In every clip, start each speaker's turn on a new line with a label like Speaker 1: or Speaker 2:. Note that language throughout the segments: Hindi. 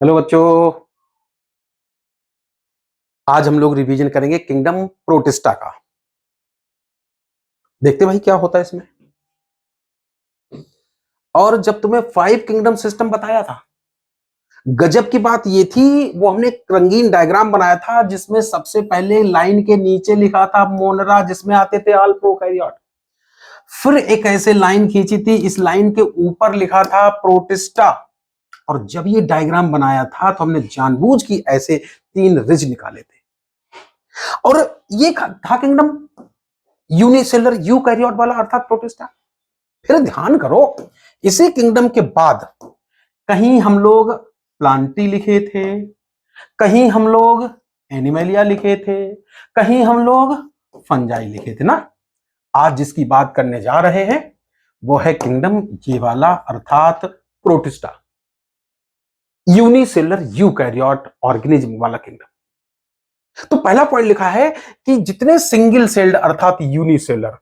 Speaker 1: हेलो बच्चों। आज हम लोग रिवीजन करेंगे किंगडम प्रोटिस्टा का। देखते भाई क्या होता है इसमें। और जब तुम्हें 5 किंगडम सिस्टम बताया था, गजब की बात ये थी, वो हमने एक रंगीन डायग्राम बनाया था जिसमें सबसे पहले लाइन के नीचे लिखा था मोनरा, जिसमें आते थे ऑल प्रोकैरियोट। फिर एक ऐसे लाइन खींची थी, इस लाइन के ऊपर लिखा था प्रोटिस्टा। और जब ये डायग्राम बनाया था तो हमने जानबूझ की ऐसे 3 रिज निकाले थे। और ये था किंगडम यूनिसेलर यूकैरियोट वाला, अर्थात प्रोटिस्टा। फिर ध्यान करो, इसी किंगडम के बाद कहीं हम लोग प्लांटी लिखे थे, कहीं हम लोग एनिमलिया लिखे थे, कहीं हम लोग फंजाई लिखे थे ना। आज जिसकी बात करने जा रहे हैं वो है किंगडम ये वाला, अर्थात प्रोटिस्टा, यूनिसेलर यूकैरियोट ऑर्गेनिज्म वाला किंगडम। तो पहला पॉइंट लिखा है कि जितने सिंगल सेल्ड अर्थात यूनिसेलर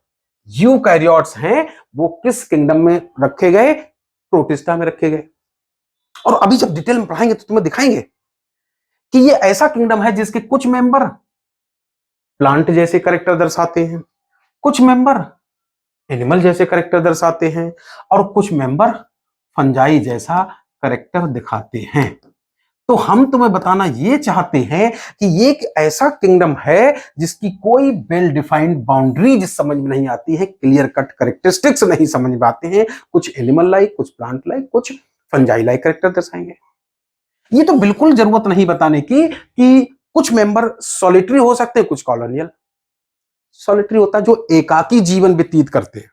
Speaker 1: यूकैरियोट्स हैं वो किस किंगडम में रखे गए? प्रोटिस्टा में रखे गए। और अभी जब डिटेल में पढ़ाएंगे तो तुम्हें दिखाएंगे कि ये ऐसा किंगडम है जिसके कुछ मेंबर प्लांट जैसे कैरेक्टर दर्शाते हैं, कुछ मेंबर एनिमल जैसे कैरेक्टर दर्शाते हैं, और कुछ मेंबर फंजाई जैसा कैरेक्टर दिखाते हैं। तो हम तुम्हें बताना ये चाहते हैं कि ये एक ऐसा किंगडम है जिसकी कोई वेल डिफाइंड बाउंड्रीज समझ में नहीं आती है, क्लियर कट कैरेक्टरिस्टिक्स नहीं समझ में आते हैं। कुछ एनिमल लाइक, कुछ प्लांट लाइक, कुछ फंजाई लाइक कैरेक्टर दर्शाएंगे। ये तो बिल्कुल जरूरत नहीं बताने की कि कुछ मेंबर सॉलिटरी हो सकते हैं, कुछ कॉलोनियल। सॉलिटरी होता है जो एकाकी जीवन व्यतीत करते हैं,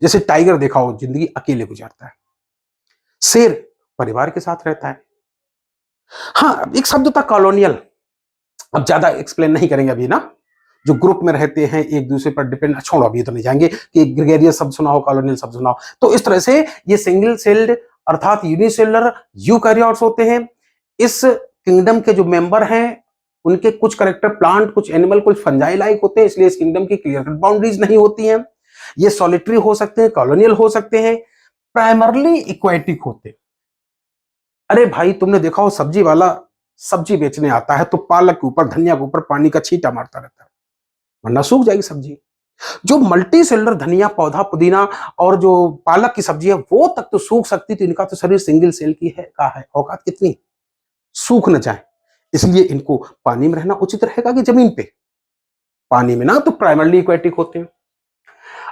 Speaker 1: जैसे टाइगर देखा हो जिंदगी अकेले गुजारता है, शेर परिवार के साथ रहता है। हाँ, एक शब्द था कॉलोनियल, अब ज्यादा एक्सप्लेन नहीं करेंगे अभी ना। जो ग्रुप में रहते हैं एक दूसरे पर डिपेंड, छोड़ो अभी तो नहीं जाएंगे कि ग्रेगेरियस शब्द सुना हो, कॉलोनियल शब्द सुना हो। तो इस तरह से ये सिंगल सेल्ड अर्थात यूनिसेलर यूकैरियोट्स होते हैं। इस किंगडम के जो मेंबर हैं उनके कुछ कैरेक्टर प्लांट, कुछ एनिमल, कुछ फंजाई लाइक होते हैं, इसलिए इस किंगडम की क्लियर कट बाउंड्रीज नहीं होती हैं। ये सॉलिटरी हो सकते हैं, कॉलोनियल हो सकते हैं, प्राइमरली इक्वेटिक होते हैं। अरे भाई, तुमने देखा हो सब्जी वाला सब्जी बेचने आता है तो पालक के ऊपर, धनिया के ऊपर पानी का छींटा मारता रहता है, वरना सूख जाएगी सब्जी। जो मल्टी सेलर धनिया पौधा, पुदीना और जो पालक की सब्जी है वो तक तो सूख सकती, तो इनका तो शरीर सिंगल सेल की है, का है औकात कितनी, सूख न जाए। इसलिए इनको पानी में रहना उचित रहेगा कि जमीन पे। पानी में ना तो प्राइमरली एक्वेटिक होते हैं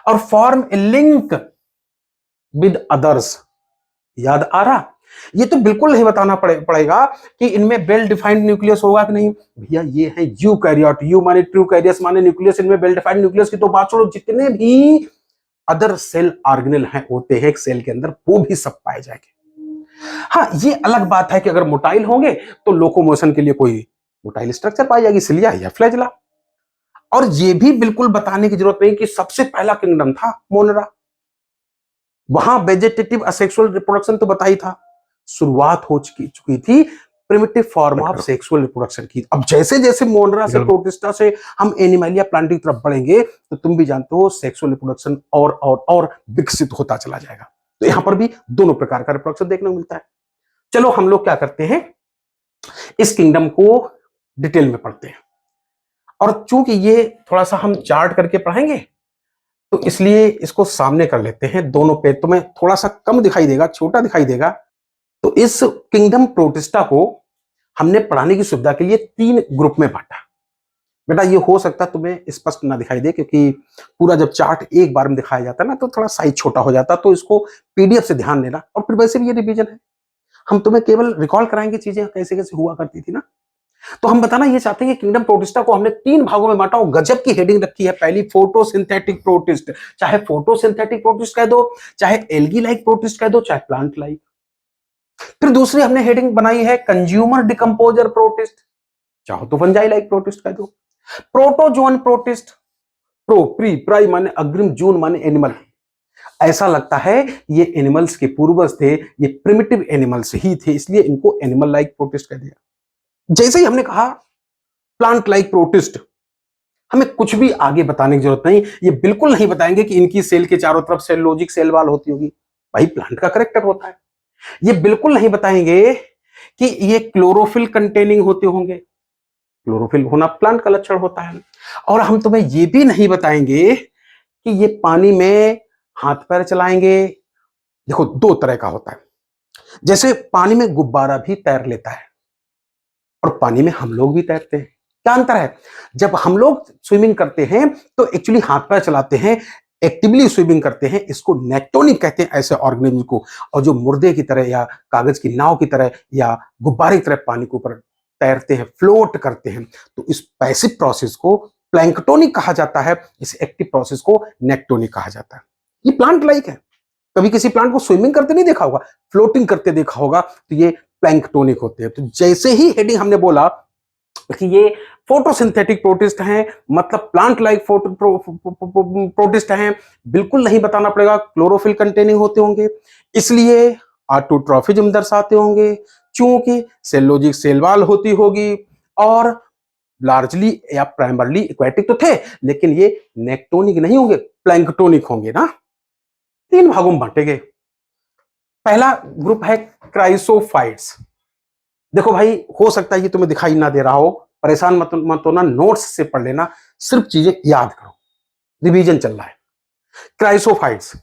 Speaker 1: और form A link with others. याद आ रहा? ये तो बिल्कुल नहीं बताना पड़ेगा कि इनमें वेल डिफाइंड न्यूक्लियस होगा कि नहीं। भैया ये है यूकैरियोट, यू माने ट्रू, कैरियस माने न्यूक्लियस। इनमें वेल डिफाइंड न्यूक्लियस की तो बात छोड़ो, जितने भी अदर सेल ऑर्गेनेल हैं होते हैं एक सेल के अंदर, वो भी सब पाए जाएंगे। हाँ, ये अलग बात है कि अगर मोटाइल होंगे तो लोकोमोशन के लिए कोई मोटाइल स्ट्रक्चर पाई जाएगी, सिलिया या फ्लैजला। और ये भी बिल्कुल बताने की जरूरत नहीं कि सबसे पहला किंगडम था मोनरा, वहां वेजिटेटिव असेक्सुअल रिप्रोडक्शन तो बताई था, शुरुआत हो चुकी थी primitive form of sexual reproduction की। अब जैसे जैसे मोनरा से, प्रोटिस्टा से हम एनिमलिया प्लांट की तरफ बढ़ेंगे तो तुम भी जानते हो सेक्सुअल रिप्रोडक्शन और विकसित होता चला जाएगा। तो यहां पर भी दोनों प्रकार का रिप्रोडक्शन देखने को मिलता है। चलो हम लोग क्या करते हैं, इस किंगडम को डिटेल में पढ़ते हैं। और चूंकि ये थोड़ा सा हम चार्ट करके पढ़ेंगे तो इसलिए इसको सामने कर लेते हैं। दोनों पेज तुम्हें थोड़ा सा कम दिखाई देगा, छोटा दिखाई देगा। तो इस किंगडम प्रोटिस्टा को हमने पढ़ाने की सुविधा के लिए 3 ग्रुप में बांटा। बेटा ये हो सकता है तुम्हें स्पष्ट ना दिखाई दे, क्योंकि पूरा जब चार्ट एक बार में दिखाया जाता है ना तो थोड़ा साइज छोटा हो जाता है, तो इसको पीडीएफ से ध्यान देना। और फिर वैसे भी ये रिवीजन है, हम तुम्हें केवल रिकॉल कराएंगे चीजें कैसे कैसे हुआ करती थी ना। तो हम बताना ये चाहते हैं कि किंगडम प्रोटिस्टा को हमने 3 भागों में बांटा और गजब की हेडिंग रखी है। पहली फोटोसिंथेटिक प्रोटिस्ट, चाहे फोटोसिंथेटिक प्रोटिस्ट कह दो, चाहे एल्गी लाइक प्रोटिस्ट कह दो, चाहे प्लांट लाइक। फिर दूसरी हमने हेडिंग बनाई है कंज्यूमर डिकम्पोजर प्रोटिस्ट, चाहो तो फंजाई लाइक प्रोटिस्ट कह दो। प्रोटोजोन प्रोटिस्ट, प्रो प्री प्राई माने अग्रिम, जून माने एनिमल। ऐसा लगता है ये एनिमल्स के पूर्वज थे, ये प्रिमिटिव एनिमल्स ही थे, इसलिए इनको एनिमल लाइक प्रोटिस्ट कह दिया। जैसे ही हमने कहा प्लांट लाइक प्रोटिस्ट, हमें कुछ भी आगे बताने की जरूरत नहीं। ये बिल्कुल नहीं बताएंगे कि इनकी सेल के चारों तरफ सेल लॉजिक सेल वाल होती होगी, भाई प्लांट का करेक्टर होता है। ये बिल्कुल नहीं बताएंगे कि ये क्लोरोफिल कंटेनिंग होते होंगे। क्लोरोफिल होना प्लांट का लक्षण होता है। और हम तुम्हें ये भी नहीं बताएंगे कि ये पानी में हाथ पैर चलाएंगे। देखो, दो तरह का होता है। जैसे पानी में गुब्बारा भी तैर लेता है और पानी में हम लोग भी तैरते हैं। क्या अंतर है? जब हम लोग स्विमिंग करते हैं तो एक्चुअली हाथ पैर चलाते हैं, एक्टिवली स्विमिंग करते हैं, इसको नेक्टोनिक कहते हैं ऐसे ऑर्गेनिज्म को। और जो मुर्दे की तरह या कागज की नाव की तरह या गुब्बारे की तरह पानी के ऊपर तैरते हैं, फ्लोट करते हैं, तो इस पैसिव प्रोसेस को प्लैंक्टोनिक कहा जाता है, इस एक्टिव प्रोसेस को नेक्टोनिक कहा जाता है। ये प्लांट लाइक है। कभी किसी प्लांट को स्विमिंग करते नहीं देखा होगा, फ्लोटिंग करते देखा होगा, तो ये प्लैंक्टोनिक होते हैं। तो जैसे ही हेडिंग हमने बोला कि ये फोटोसिंथेटिक प्रोटिस्ट हैं, मतलब प्लांट लाइक प्रोटिस्ट हैं, बिल्कुल नहीं बताना पड़ेगा क्लोरोफिल कंटेनिंग होते होंगे, इसलिए ऑटोट्रॉफिज्म दर्शाते होंगे, चूंकि सेलोजिक सेल वॉल होती होगी, और लार्जली या प्राइमरली एक्वेटिक तो थे, लेकिन ये नेक्टोनिक नहीं होंगे, प्लैंक्टोनिक होंगे ना। तीन भागों में बांटे गए। पहला ग्रुप है क्राइसोफाइट्स। देखो भाई, हो सकता है ये तुम्हें दिखाई ना दे रहा हो, परेशान मत होना, नोट्स से पढ़ लेना, सिर्फ चीजें याद करो, रिवीजन चल रहा है। क्राइसोफाइट्स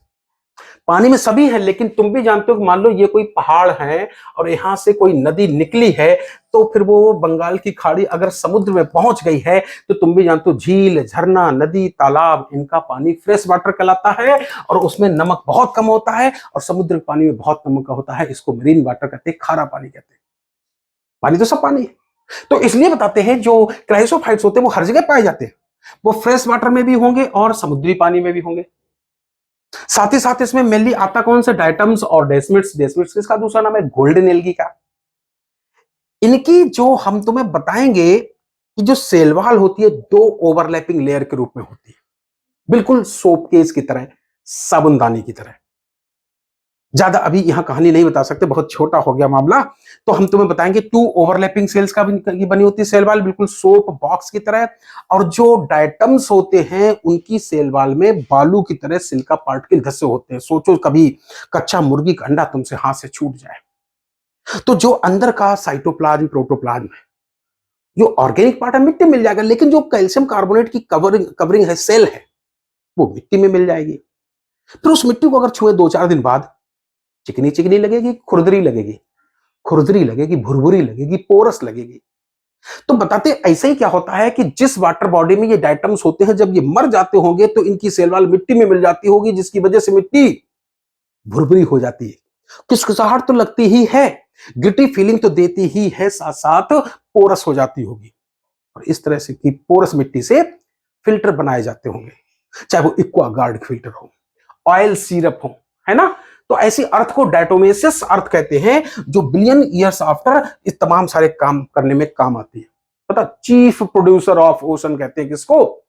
Speaker 1: पानी में सभी है, लेकिन तुम भी जानते हो कि मान लो ये कोई पहाड़ है और यहां से कोई नदी निकली है, तो फिर वो बंगाल की खाड़ी अगर समुद्र में पहुंच गई है, तो तुम भी जानते हो झील, झरना, नदी, तालाब, इनका पानी फ्रेश वाटर कहलाता है, और उसमें नमक बहुत कम होता है, और समुद्र के पानी में बहुत नमक होता है, इसको मरीन वाटर कहते हैं, खारा पानी कहते हैं। पानी तो सब पानी है। तो इसलिए बताते हैं जो क्राइसोफाइट्स होते हैं वो हर जगह पाए जाते हैं, वो फ्रेश वाटर में भी होंगे और समुद्री पानी में भी होंगे। साथ ही साथ इसमें मेनली आता कौन से? डायटम्स और डेस्मिड्स। डेस्मिड्स किसका दूसरा नाम है? गोल्डन एल्गी का। इनकी जो हम तुम्हें बताएंगे कि जो सेलवाल होती है, दो ओवरलैपिंग लेयर के रूप में होती है, बिल्कुल सोप केस की तरह, साबुनदानी की तरह। ज्यादा अभी यहां कहानी नहीं बता सकते, बहुत छोटा हो गया मामला। तो हम तुम्हें बताएंगे टू ओवरलैपिंग सेल्स का भी बनी होती है सेलवाल, बिल्कुल सोप बॉक्स की तरह। और जो डायटम्स होते हैं उनकी सेलवाल में बालू की तरह सिल्का पार्टिकल धसे होते हैं। सोचो कभी कच्चा मुर्गी का अंडा तुमसे हाथ से छूट जाए, तो जो अंदर का साइटोप्लाज्म, प्रोटोप्लाज्म है, जो ऑर्गेनिक पार्ट है मिट्टी मिल जाएगा, लेकिन जो कैल्शियम कार्बोनेट की कवरिंग है, सेल है, वो मिट्टी में मिल जाएगी। फिर उस मिट्टी को अगर छुए 2-4 दिन बाद, चिकनी चिकनी लगेगी, खुरदरी लगेगी, खुरदरी लगेगी, भुरभुरी लगेगी, पोरस लगेगी। तो बताते ऐसे ही क्या होता है कि जिस वाटर बॉडी में ये डायटम्स होते हैं, जब ये मर जाते होंगे तो इनकी सेल वॉल मिट्टी में मिल जाती होगी, जिसकी वजह से मिट्टी भुरभुरी हो जाती है, किसकिसाहट तो लगती ही है, ग्रिटी फीलिंग तो देती ही है, साथ साथ पोरस हो जाती होगी। और इस तरह से की पोरस मिट्टी से फिल्टर बनाए जाते होंगे, चाहे वो एक्वागार्ड फिल्टर हो, ऑयल सिरप हो, है ना। तो ऐसी अर्थ को डायटोमेसिस अर्थ कहते हैं, जो बिलियन ईयर्स आफ्टर इस तमाम सारे काम करने में काम आती है। पता, चीफ प्रोड्यूसर ऑफ ओशन कहते हैं किसको?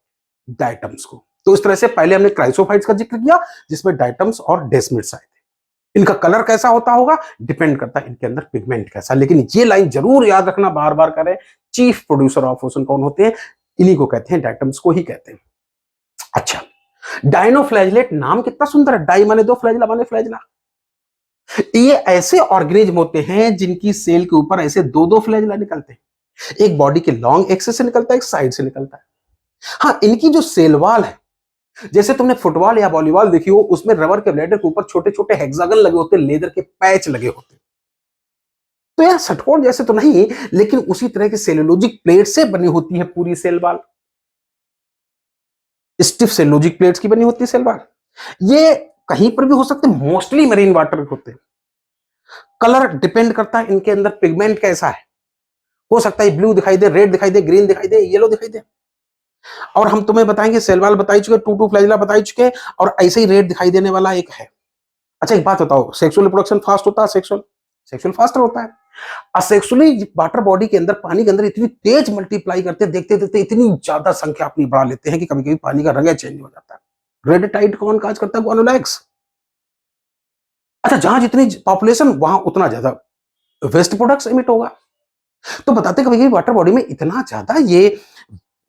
Speaker 1: डायटम्स को। तो इस तरह से पहले हमने क्राइसोफाइट्स का जिक्र किया, जिसमें डायटम्स और डेस्मिड्स आए थे। इनका कलर कैसा होता होगा डिपेंड करता है इनके अंदर पिगमेंट कैसा। लेकिन ये लाइन जरूर याद रखना, बार बार करें, चीफ प्रोड्यूसर ऑफ ओशन कौन होते हैं? इन्हीं को कहते हैं, डायटम्स को ही कहते हैं। अच्छा, डायनोफ्लैजलेट, नाम कितना सुंदर है, डाई माने दो, फ्लैजला माने फ्लैजला। ये ऐसे ऑर्गेनिज्म होते हैं जिनकी सेल के ऊपर ऐसे दो दो फ्लैजला निकलते हैं, एक बॉडी के लॉन्ग एक्सिस से निकलता है, एक साइड से निकलता है। हाँ, इनकी जो सेल वॉल है, जैसे तुमने फुटबॉल या वॉलीबॉल देखी हो, उसमें रबर के ब्लेडर के ऊपर छोटे छोटे हेक्सागन लगे होते हैं, लेदर के पैच लगे होते हैं। तो यार षटकोण जैसे तो नहीं, लेकिन उसी तरह की सेलुलोजिक प्लेट से बनी होती है पूरी cell wall, stiff cellulosic plates की बनी होती है सेल वॉल। ये कहीं पर भी हो सकते हैं, मोस्टली मरीन वाटर होते हैं। कलर डिपेंड करता है इनके अंदर पिगमेंट कैसा है, हो सकता है ब्लू दिखाई दे, रेड दिखाई दे, ग्रीन दिखाई दे, येलो दिखाई दे। और हम तुम्हें बताएंगे सेल वॉल बता चुके, टू टू फ्लैजला बता चुके, और ऐसे ही रेड दिखाई देने वाला एक है। अच्छा, एक बात बताओ, सेक्सुअल रिप्रोडक्शन फास्ट होता है? सेक्सुअल सेक्सुअल फास्टर होता है। असेक्सुअली वाटर बॉडी के अंदर, पानी के अंदर इतनी तेज मल्टीप्लाई करते हैं, देखते देखते इतनी ज्यादा संख्या अपनी बढ़ा लेते हैं कि कभी कभी पानी का रंग चेंज हो जाता है। रेड टाइड कौन काज करता है? गुआनोलैक्स। अच्छा, जहां जितनी पॉपुलेशन वहां उतना ज्यादा वेस्ट प्रोडक्ट्स इमिट होगा। तो बताते कभी कभी वाटर बॉडी में इतना ज्यादा ये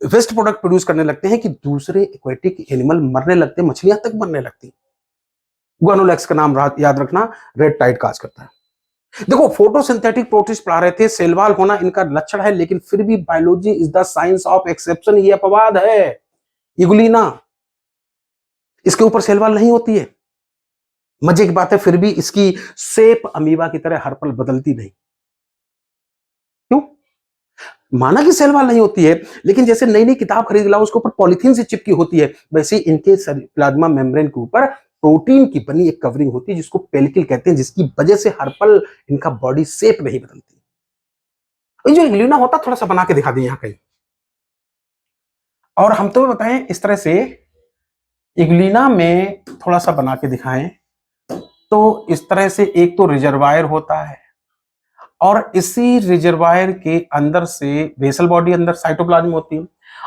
Speaker 1: वेस्ट प्रोडक्ट प्रोड्यूस करने लगते हैं कि दूसरे एक्वेटिक एनिमल मरने लगते हैं, मछलियां तक मरने लगती। गुआनोलैक्स का नाम याद रखना, रेड टाइड काज करता है। देखो फोटोसिंथेटिक प्रोटिस्ट पढ़ा रहे थे, सेल वॉल होना इनका लक्षण है, लेकिन फिर भी biology is the science of exception, ये अपवाद है। इग्लिना, इसके ऊपर सेल वॉल नहीं होती है। मजे की बात है, फिर भी इसकी शेप अमीबा की तरह हर पल बदलती नहीं। क्यों? माना कि सेल वॉल नहीं होती है, लेकिन जैसे नई नई किताब खरीद लाओ उसके ऊपर पॉलिथीन से चिपकी होती है, वैसे ही इनके प्लाज्मा मेम्ब्रेन के ऊपर प्रोटीन की बनी एक कवरिंग होती है जिसको पेलिकल कहते हैं, जिसकी वजह से हर पल इनका बॉडी शेप नहीं बदलती। ये जो इग्लिना होता, थोड़ा सा बना के दिखा दें यहां कहीं, और हम तो बताएं इस तरह से इग्लिना में थोड़ा सा बना के दिखाएं तो इस तरह से एक तो रिजर्वायर होता है, और इसी रिजर्वायर के अंदर से वेसल बॉडी, अंदर साइटोप्लाज्म होती है,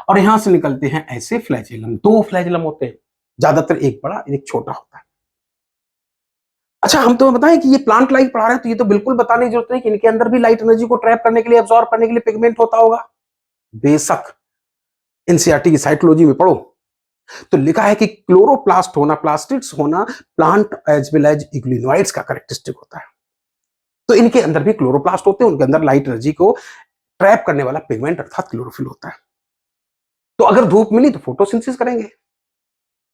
Speaker 1: और यहां से निकलते हैं ऐसे फ्लैजेलम, दो फ्लैजेलम होते हैं, ज्यादातर एक बड़ा एक छोटा होता है। अच्छा, हम तो बताएं कि ये प्लांट लाइट पढ़ा रहे हैं, तो ये तो बिल्कुल बताने की जरूरत नहीं कि इनके अंदर भी लाइट एनर्जी को ट्रैप करने के लिए, एब्जॉर्ब करने के लिए पिगमेंट होता होगा। बेशक एनसीईआरटी की साइकोलॉजी में पढ़ो तो लिखा है कि क्लोरोप्लास्ट होना, प्लास्टिड्स होना प्लांट एज वेल एज इग्लिनोइड्स का कैरेक्टरिस्टिक होता है। तो इनके अंदर भी क्लोरोप्लास्ट होते हैं, उनके अंदर लाइट एनर्जी को ट्रैप करने वाला पिगमेंट अर्थात क्लोरोफिल होता है। तो अगर धूप मिली तो फोटोसिंथेसिस करेंगे,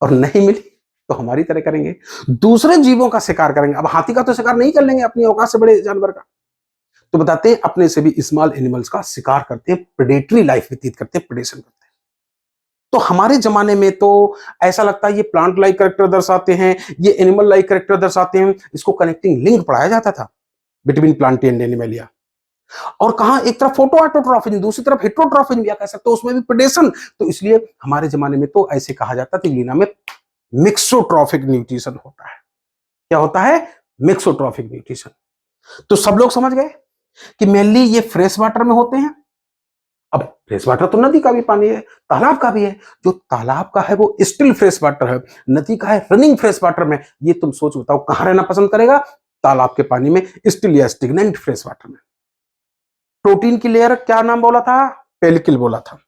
Speaker 1: और नहीं मिली तो हमारी तरह करेंगे, दूसरे जीवों का शिकार करेंगे। अब हाथी का तो शिकार नहीं कर लेंगे, अपनी औकात से बड़े जानवर का, तो बताते हैं अपने से भी स्मॉल एनिमल्स का शिकार करते हैं, प्रेडेटरी लाइफ व्यतीत करते हैं, प्रेडेशन करते हैं। तो हमारे जमाने में तो ऐसा लगता है ये प्लांट लाइक कैरेक्टर दर्शाते हैं, ये एनिमल लाइक कैरेक्टर दर्शाते हैं, इसको कनेक्टिंग लिंक पढ़ाया जाता था बिटवीन प्लांट एंड एनिमलिया। और कहा एक तरफ फोटो ऑटोट्रॉफिन, दूसरी तरफ हेट्रोट्रॉफिन भी कह सकते हो, उसमें भी प्रेडेशन। तो इसलिए हमारे जमाने में तो ऐसे कहा जाता था लीना में मिक्सोट्रॉफिक न्यूट्रिशन होता है। क्या होता है? Mixotrophic nutrition. तो सब लोग समझ गए कि मेनली ये फ्रेश वाटर में होते हैं। अब फ्रेश वाटर तो नदी का भी पानी है, तालाब का भी है। जो तालाब का है वो स्टिल फ्रेश वाटर है, नदी का है रनिंग फ्रेश वाटर में। ये तुम सोच बताओ कहां रहना पसंद करेगा, तालाब के पानी में, स्टिल या स्टिग्नेंट फ्रेश वाटर में। प्रोटीन की लेयर क्या नाम बोला था? पेलिकल बोला था।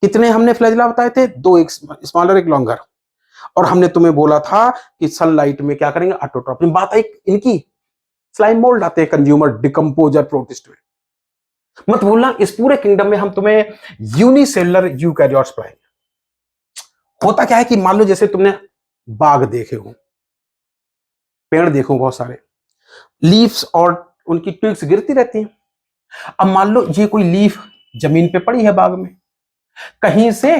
Speaker 1: कितने हमने फ्लैजेला बताए थे? दो, एक स्मॉलर एक लॉन्गर। और हमने तुम्हें बोला था कि सनलाइट में क्या करेंगे? ऑटोट्रॉपिन। बात आई इनकी, स्लाइम मोल्ड आते हैं कंज्यूमर डिकम्पोजर प्रोटिस्ट में। मत भूलना इस पूरे किंगडम में हम तुम्हें यूनिसेलुलर यूकैरियोट्स पढ़ाएंगे। होता क्या है कि मान लो जैसे तुमने बाग देखे हो, पेड़ देखो बहुत सारे, लीव्स और उनकी ट्विग्स गिरती रहती हैं। अब मान लो ये कोई लीफ जमीन पे पड़ी है बाग में, कहीं से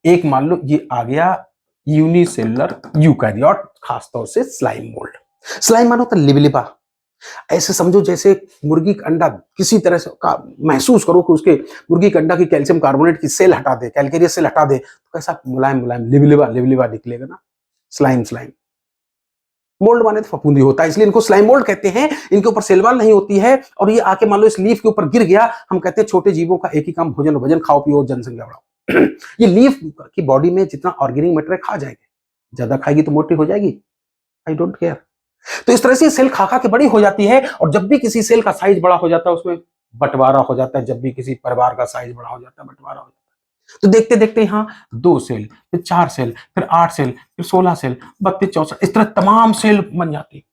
Speaker 1: एक मान लो ये आ गया यूनिसेलुलर यूकैरियोट, खासतौर से स्लाइम मोल्ड। स्लाइम मानो तो लिबलिबा, ऐसे समझो जैसे मुर्गी का अंडा, किसी तरह से महसूस करो कि उसके मुर्गी के अंडा की कैल्शियम कार्बोनेट की सेल हटा दे, कैलकेरियस सेल हटा दे, तो कैसा मुलायम मुलायम लिबलिबा लिबलिबा निकलेगा ना। स्लाइम स्लाइम मोल्ड माने तो फफूंदी होता है, इसलिए इनको स्लाइम मोल्ड कहते हैं। इनके ऊपर सेलवाल नहीं होती है, और ये आके मान लो इस लीफ के ऊपर गिर गया। हम कहते हैं छोटे जीवों का एक ही काम भोजन भोजन, खाओ पियो जनसंख्या बढ़ाओ। ये लीफ की बॉडी में जितना ऑर्गेनिक मैटर खा जाएंगे, ज्यादा खाएगी तो मोटी हो जाएगी, आई डोंट केयर। तो इस तरह से सेल खा खा के बड़ी हो जाती है, और जब भी किसी सेल का साइज बड़ा हो जाता है उसमें बंटवारा हो जाता है। जब भी किसी परिवार का साइज बड़ा हो जाता है, बंटवारा हो जाता है। तो देखते देखते यहाँ 2 सेल, फिर 4 सेल, फिर 8 सेल, फिर 16 सेल, 32 64, इस तरह तमाम सेल बन जाती है।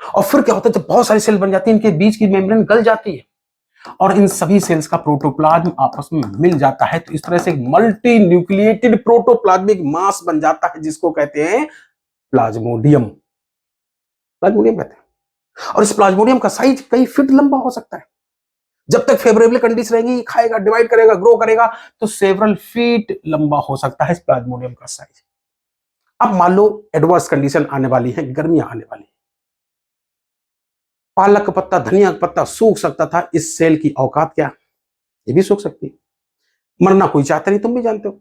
Speaker 1: और फिर क्या होता है, जब बहुत सारी सेल बन जाती है, इनके बीच की मेम्ब्रेन गल जाती है, और इन सभी सेल्स का प्रोटोप्लाज्म आपस में मिल जाता है। तो इस तरह से मल्टी न्यूक्लिएटेड प्रोटोप्लाज्मिक मास बन जाता है, जिसको कहते हैं प्लाज्मोडियम। प्लाज्मोडियम कहते हैं। और इस प्लाज्मोडियम का साइज कई फीट लंबा हो सकता है। जब तक फेवरेबल कंडीशन रहेगी, खाएगा, डिवाइड करेगा, ग्रो करेगा, तो सेवरल फीट लंबा हो सकता है इस प्लाज्मोडियम का साइज। अब मान लो एडवर्स कंडीशन आने वाली है, गर्मियां आने वाली है, पालक का पत्ता, धनिया का पत्ता सूख सकता था। इस सेल की औकात क्या? ये भी सूख सकती है। मरना कोई चाहता नहीं, तुम भी जानते हो।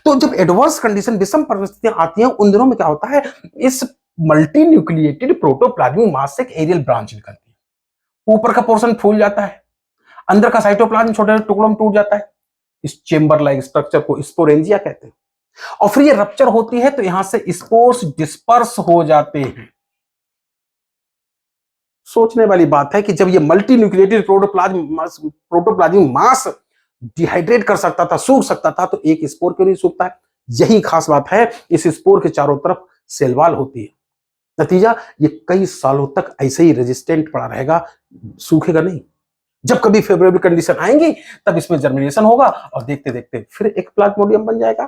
Speaker 1: तो जब एडवर्स कंडीशन, विषम परिस्थितियां आती हैं, उन दिनों में क्या होता है, इस मल्टी न्यूक्लिएटेड प्रोटोप्लाज्मिक मास से एक एरियल ब्रांच निकलती है। ऊपर का पोर्शन फूल जाता है, अंदर का साइटोप्लाज्म छोटे टुकड़ों में टूट जाता है। इस चेंबर लाइक स्ट्रक्चर को स्पोरेंजिया कहते हैं। और फिर ये रप्चर होती है, तो यहां से स्पोर्स डिस्पर्स हो जाते हैं। सोचने वाली बात है कि जब ये मल्टी न्यूक्लिएटेड प्रोटोप्लाज्मिक मास डिहाइड्रेट कर सकता था, सूख सकता था, तो एक स्पोर क्यों नहीं सूखता है? यही खास बात है। इस स्पोर के चारों तरफ सेल वॉल होती है, नतीजा ये कई सालों तक ऐसे ही रेजिस्टेंट पड़ा रहेगा, सूखेगा नहीं। जब कभी फेवरेबल कंडीशन आएंगी तब इसमें जर्मिनेशन होगा और देखते देखते फिर एक प्लाज्मोडियम बन जाएगा।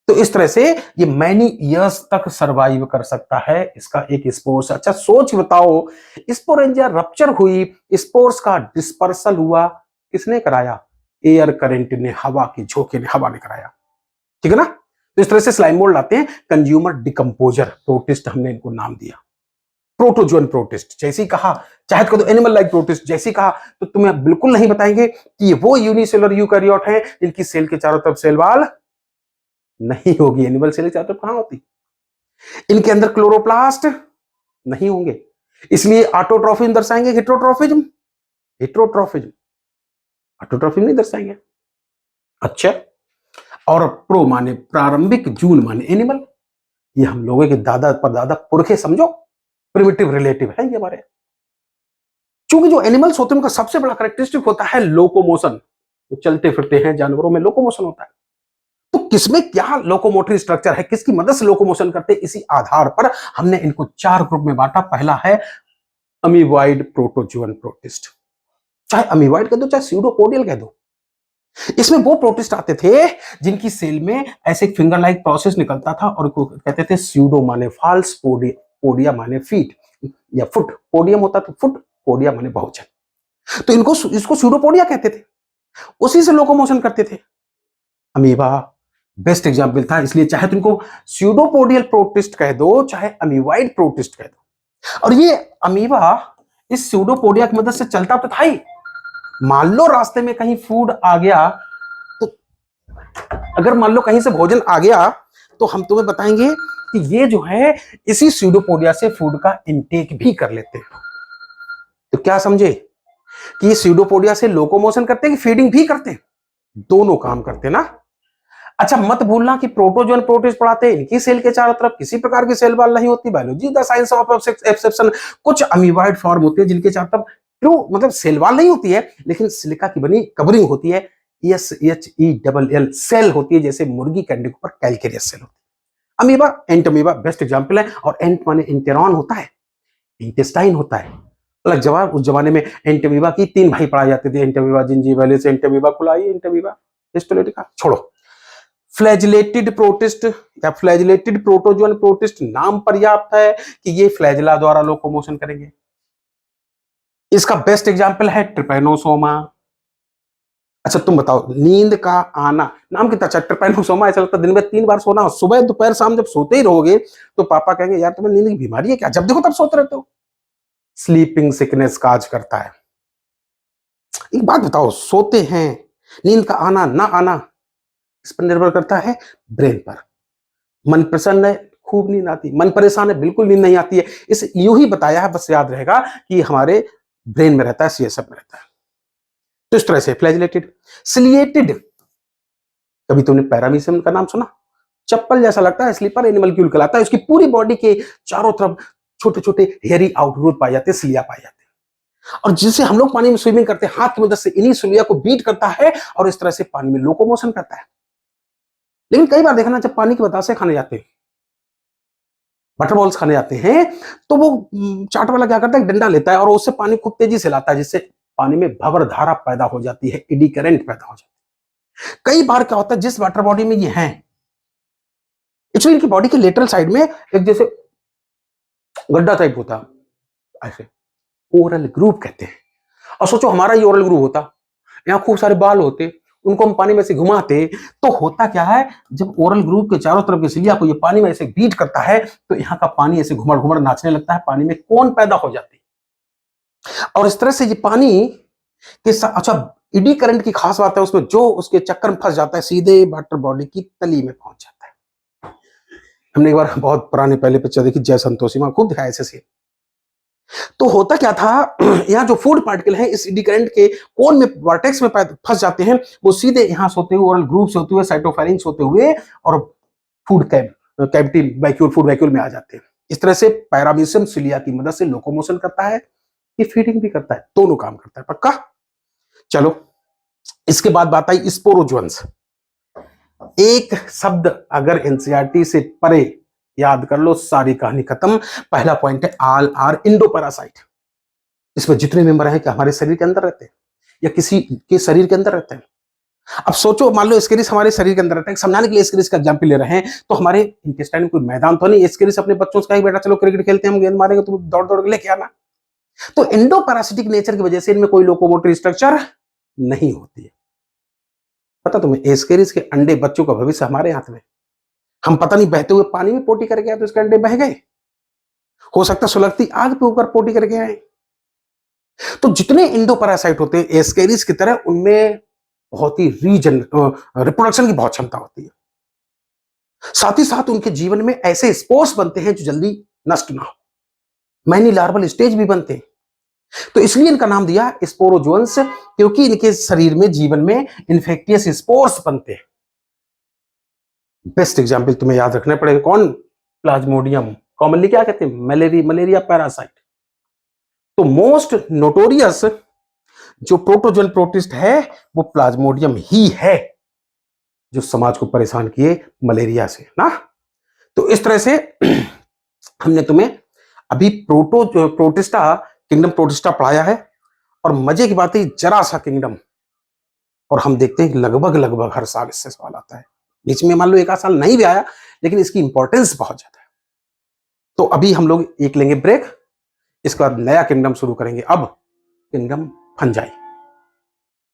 Speaker 1: तो इस तरह से ये मैनी इयर्स तक सरवाइव कर सकता है इसका एक स्पोर्स। अच्छा सोच के बताओ, स्पोरेंजिया रप्चर हुई, स्पोर्स का डिस्पर्सल हुआ, किसने कराया? एयर करंट ने, हवा के झोंके ने, हवा ने कराया। ठीक है ना? तो इस तरह से स्लाइम मोल्ड आते हैं कंज्यूमर डिकम्पोजर प्रोटिस्ट, हमने इनको नाम दिया। प्रोटोजोन प्रोटिस्ट जैसे ही कहा, चाहे तो एनिमल लाइक प्रोटिस्ट जैसे ही कहा, तो तुम्हें बिल्कुल नहीं बताएंगे कि ये वो यूनिसेलुलर यूकैरियोट है जिनकी सेल के चारों तरफ सेल वॉल नहीं होगी। एनिमल सेल के चारों तरफ कहां होती? इनके अंदर क्लोरोप्लास्ट नहीं होंगे, इसलिए ऑटोट्रॉफिज्म दर्शाएंगे, हेटेरोट्रॉफिज्म, हेटेरोट्रॉफिज्म, ऑटोट्रॉफिज्म नहीं दर्शाएंगे। अच्छा, और प्रो माने प्रारंभिक, जून माने एनिमल, ये हम लोगों के दादा परदादा पुरखे समझो, प्रिमिटिव रिलेटिव है ये हमारे। चूंकि जो एनिमल्स होते हैं उनका सबसे बड़ा कैरेक्टरिस्टिक होता है लोकोमोशन, तो चलते फिरते हैं जानवरों में लोकोमोशन होता है। तो किसमें क्या लोकोमोटरी स्ट्रक्चर है, किसकी मदद से लोकोमोशन करते हैं, इसी आधार पर हमने इनको 4 ग्रुप में बांटा। पहला है अमीबॉइड प्रोटोजोअन प्रोटिस्ट, चाहे अमीबॉइड कह दो चाहे स्यूडोपोडियल कह दो। इसमें वो प्रोटिस्ट आते थे जिनकी सेल में ऐसे फिंगर लाइक प्रोसेस निकलता था और कहते थे स्यूडो माने फॉल्स, पोडिया माने फीट या फुट, पोडियम होता तो फुट, पोडिया माने बहुवचन, तो इनको इसको स्यूडोपोडिया कहते थे, उसी से लोकोमोशन करते थे। अमीबा बेस्ट एग्जाम्पल था, इसलिए चाहे तो इनको स्यूडोपोडियल प्रोटिस्ट कह दो चाहे अमीबॉइड प्रोटिस्ट कह दो। और ये अमीबा इस स्यूडोपोडिया की मदद से चलता तो था ही। मान लो रास्ते में कहीं फूड आ गया, तो अगर मान लो कहीं से भोजन आ गया तो हम तुम्हें बताएंगे कि ये जो है इसी स्यूडोपोडिया से फूड का इंटेक भी कर लेते हैं। तो क्या समझे कि ये स्यूडोपोडिया से लोकोमोशन करते हैं कि फीडिंग भी करते हैं? दोनों काम करते हैं ना। अच्छा मत भूलना कि प्रोटोजोन प्रोटिस्ट पढ़ाते हैं, इनकी सेल के चारों तरफ किसी प्रकार की सेल वॉल नहीं होती। Biology the science of exception, कुछ अमीबॉइड फॉर्म होते हैं जिनके चारों तरफ ट्रू मतलब सेल वॉल नहीं होती है, लेकिन सिलिका की बनी कवरिंग होती है, SHELL सेल होती है, जैसे मुर्गी के अंडे के ऊपर कैलकेरियस सेल होती है। अमीबा, एंट अमीबा बेस्ट एग्जांपल है। और एंट माने इंटेरॉन होता है, इंटेस्टाइन होता है। अलग जवाब, उस जमाने में एंट अमीबा की 3 भाई पढ़ाए जाते थे, एंट अमीबा जिंजीवालिस, एंट अमीबा कुलाई, एंट अमीबा हिस्टोलिटिका। छोड़ो, फ्लैजिलेटेड प्रोटिस्ट या फ्लैजिलेटेड प्रोटोजोन प्रोटिस्ट नाम पर्याप्त है कि ये फ्लैजिला द्वारा लोकोमोशन करेंगे। इसका बेस्ट एग्जांपल है ट्रिपैनोसोमा। अच्छा तुम बताओ, नींद का आना, नाम कितना अच्छा, ट्रिपैनोसोमा। ऐसा लगता है दिन में 3 बार सोना, सुबह दोपहर शाम जब सोते ही रहोगे तो पापा कहेंगे यार तुम्हें नींद की बीमारी है क्या, जब देखो तब सोते रहते हो। स्लीपिंग सिकनेस काज करता है। एक बात बताओ, सोते हैं, नींद का आना ना आना इस पर निर्भर करता है ब्रेन पर। मन प्रसन्न है, खूब नींद आती है, मन परेशान है, बिल्कुल नींद नहीं आती है। इस यूं ही बताया है, बस याद रहेगा कि हमारे ब्रेन में रहता है, सीएसएफ में रहता है। तो इस तरह से फ्लैजिलेटेड। सिलिएटेड, कभी तुमने पैरामीशियम का नाम सुना? चप्पल जैसा लगता है, स्लीपर एनिमलक्यूल कहलाता है। उसकी पूरी बॉडी के चारों तरफ छोटे छोटे हेयरी आउटग्रोथ पाए जाते हैं, सिलिया पाए जाते हैं, और जिससे हम लोग पानी में स्विमिंग करते हैं, हाथ की मदद से इन्हीं सिलिया को बीट करता है और इस तरह से पानी में लोकोमोशन करता है। लेकिन कई बार देखना, जब पानी के बतासे खाने जाते हैं, बटर बॉल्स खाने जाते हैं, तो वो चाट वाला क्या करता है, डंडा लेता है और उससे पानी खूब तेजी से लाता है, जिससे पानी में भंवर धारा पैदा हो जाती है, एडी करंट पैदा हो जाती है। कई बार क्या होता है, जिस वाटर बॉडी में ये है, एक्चुअली इनकी बॉडी के लेटरल साइड में एक जैसे गड्ढा टाइप होता है, ऐसे ओरल ग्रूव कहते हैं। और सोचो हमारा ये ओरल ग्रूव होता, यहाँ खूब सारे बाल होते, उनको हम पानी में से घुमाते, तो होता क्या है, जब ओरल ग्रूव के चारों तरफ के सिलिया को ये पानी में ऐसे बीट करता है, तो यहाँ का पानी ऐसे घुमड़ घुमड़ नाचने लगता है, पानी में कोन पैदा हो जाती है। और इस तरह से ये पानी के साथ, अच्छा इडी करंट की खास बात है उसमें, जो उसके चक्कर में फंस जाता है सीधे वाटर बॉडी की तली में पहुंच जाता है। हमने एक बार बहुत पुराने पहले पिक्चर देखी, जय संतोषी, वहां खूब दिखाया ऐसे। तो होता क्या था, यहाँ जो फूड पार्टिकल है इस एडी करंट के कोन में, वर्टेक्स में फंस जाते हैं, वो सीधे यहाँ से होते हुए, ओरल ग्रूव से होते हुए, साइटोफैरिंक्स होते हुए और food cavity vacuole, food vacuole में आ जाते हैं। इस तरह से पैरामीशियम सिलिया की मदद से लोकोमोशन करता है, ये फीडिंग भी करता है, दोनों काम करता है। पक्का? चलो इसके बाद बात आई स्पोरोजोन्स। एक शब्द अगर एनसीईआरटी से परे याद कर लो, सारी कहानी खत्म। पहला पॉइंट है ऑल आर इंडो पैरासाइट। इसमें जितने मेंबर हैं क्या हमारे शरीर के अंदर रहते हैं या किसी के शरीर के अंदर रहते हैं? अब सोचो, मान लो एस्केरिस हमारे शरीर के अंदर रहता है, समझाने के लिए एस्केरिस का एग्जांपल ले रहे हैं, तो हमारे इंटेस्टाइन में कोई मैदान तो नहीं, एस्केरिस अपने बच्चों से कहा बेटा चलो क्रिकेट खेलते हैं, हम गेंद मारेंगे, तुम दौड़ दौड़ के लेके आना। तो इंडो पैरासिटिक नेचर की वजह से इनमें कोई लोकोमोटरी स्ट्रक्चर नहीं होती है। पता तुम्हें, एस्केरिस के अंडे बच्चों का भविष्य हमारे हाथ में। हम पता नहीं बहते हुए पानी में पोटी करके आए तो इसके अंडे बह गए, हो सकता सुलगती आग पे ऊपर पोटी करके आए। तो जितने इंडो पैरासाइट होते हैं एस्केरिस की तरह, उनमें बहुत ही रिप्रोडक्शन की बहुत क्षमता होती है। साथ ही साथ उनके जीवन में ऐसे स्पोर्स बनते हैं जो जल्दी नष्ट ना हो, मैनी लार्वल स्टेज भी बनते हैं। तो इसलिए इनका नाम दिया स्पोरोजोन्स, क्योंकि इनके शरीर में जीवन में इन्फेक्टियस स्पोर्स बनते हैं। बेस्ट एग्जाम्पल तुम्हें याद रखना पड़ेगा, कौन? प्लाज्मोडियम, कॉमनली क्या कहते हैं? Malaria parasite. तो मोस्ट नोटोरियस जो प्रोटोजोन प्रोटिस्ट है वो प्लाज्मोडियम ही है, जो समाज को परेशान किए मलेरिया से ना। तो इस तरह से हमने तुम्हें अभी प्रोटिस्टा किंगडम प्रोटिस्टा पढ़ाया है। और मजे की बात है, जरा सा किंगडम, और हम देखते हैं कि लगभग हर साल इससे सवाल आता है। बीच में मान लो एक आध साल नहीं भी आया, लेकिन इसकी इंपॉर्टेंस बहुत ज्यादा है। तो अभी हम लोग एक लेंगे ब्रेक, इसके बाद नया किंगडम शुरू करेंगे, अब किंगडम फंजाई।